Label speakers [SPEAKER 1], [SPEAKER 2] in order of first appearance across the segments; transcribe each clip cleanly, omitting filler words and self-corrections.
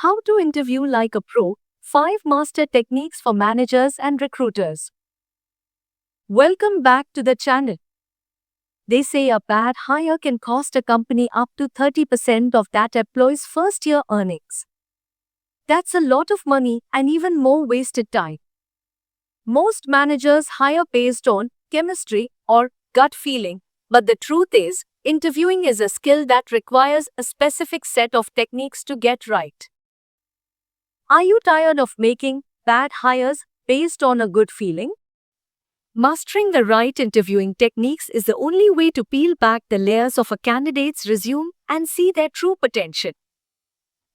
[SPEAKER 1] How to interview like a pro, 5 master techniques for managers and recruiters. Welcome back to the channel. They say a bad hire can cost a company up to 30% of that employee's first year earnings. That's a lot of money and even more wasted time. Most managers hire based on chemistry or gut feeling, but the truth is, interviewing is a skill that requires a specific set of techniques to get right. Are you tired of making bad hires based on a good feeling? Mastering the right interviewing techniques is the only way to peel back the layers of a candidate's resume and see their true potential.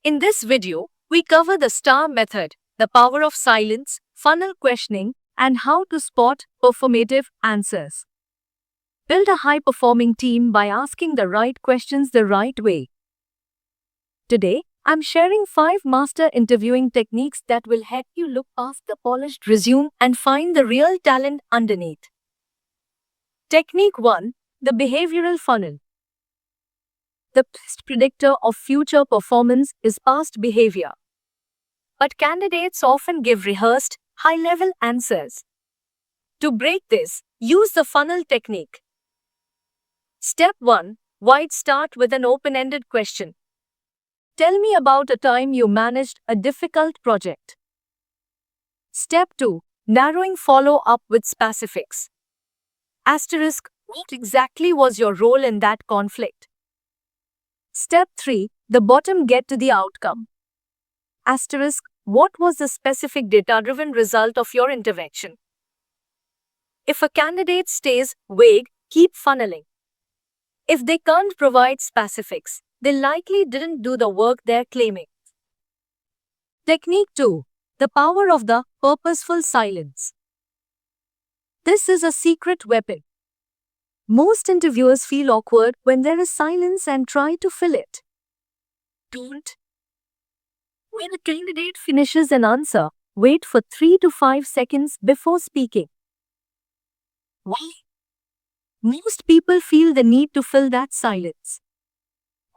[SPEAKER 1] In this video, we cover the STAR method, the power of silence, funnel questioning, and how to spot performative answers. Build a high-performing team by asking the right questions the right way. Today, I'm sharing 5 master interviewing techniques that will help you look past the polished resume and find the real talent underneath. Technique 1. The behavioral funnel. The best predictor of future performance is past behavior. But candidates often give rehearsed, high-level answers. To break this, use the funnel technique. Step 1. Why start with an open-ended question. Tell me about a time you managed a difficult project. Step 2. Narrowing follow-up with specifics. Asterisk, what exactly was your role in that conflict? Step 3. The bottom get to the outcome. Asterisk, what was the specific data-driven result of your intervention? If a candidate stays vague, keep funneling. If they can't provide specifics, they likely didn't do the work they're claiming. Technique 2. The power of the purposeful silence. This is a secret weapon. Most interviewers feel awkward when there is silence and try to fill it. Don't. When a candidate finishes an answer, wait for 3 to 5 seconds before speaking. Why? Most people feel the need to fill that silence.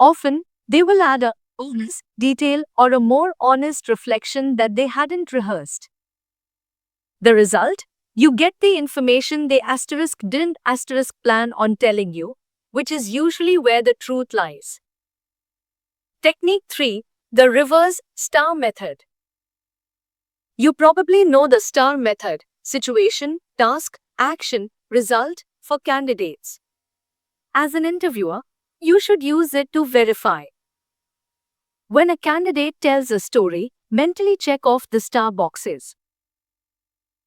[SPEAKER 1] Often, they will add a bonus, detail, or a more honest reflection that they hadn't rehearsed. The result? You get the information they didn't plan on telling you, which is usually where the truth lies. Technique 3. The reverse STAR method. You probably know the STAR method: situation, task, action, result for candidates. As an interviewer, you should use it to verify. When a candidate tells a story, mentally check off the STAR boxes.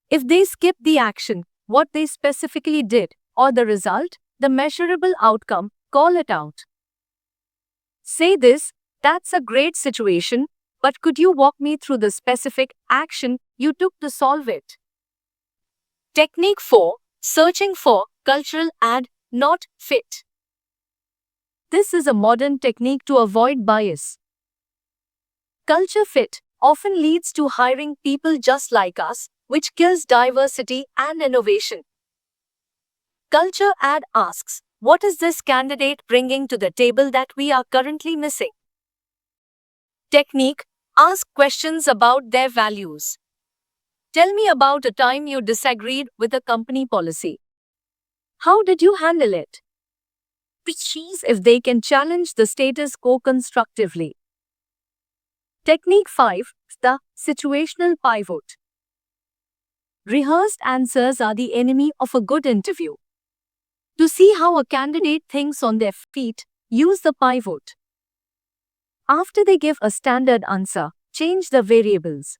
[SPEAKER 1] If they skip the action, what they specifically did, or the result, the measurable outcome, call it out. Say this: that's a great situation, but could you walk me through the specific action you took to solve it? Technique 4. Searching for cultural add, not fit. This is a modern technique to avoid bias. Culture fit often leads to hiring people just like us, which kills diversity and innovation. Culture add asks, what is this candidate bringing to the table that we are currently missing? Technique: ask questions about their values. Tell me about a time you disagreed with a company policy. How did you handle it? Sees if they can challenge the status quo constructively. Technique 5. The situational pivot. Rehearsed answers are the enemy of a good interview. To see how a candidate thinks on their feet, use the pivot. After they give a standard answer, change the variables.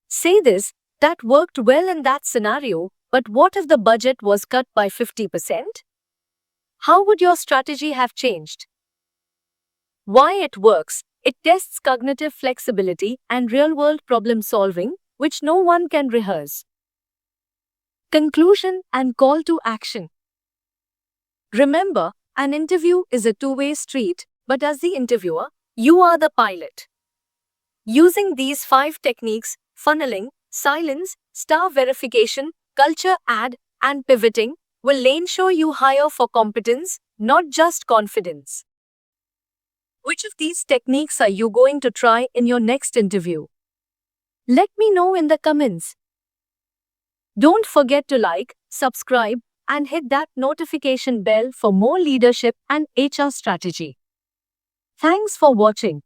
[SPEAKER 1] Say this: that worked well in that scenario, but what if the budget was cut by 50%? How would your strategy have changed? Why it works: it tests cognitive flexibility and real-world problem solving, which no one can rehearse. Conclusion and call to action. Remember, an interview is a two-way street, but as the interviewer, you are the pilot. Using these 5 techniques: funneling, silence, STAR verification, culture add, and pivoting, will ensure you hire for competence, not just confidence. Which of these techniques are you going to try in your next interview? Let me know in the comments. Don't forget to like, subscribe, and hit that notification bell for more leadership and HR strategy. Thanks for watching.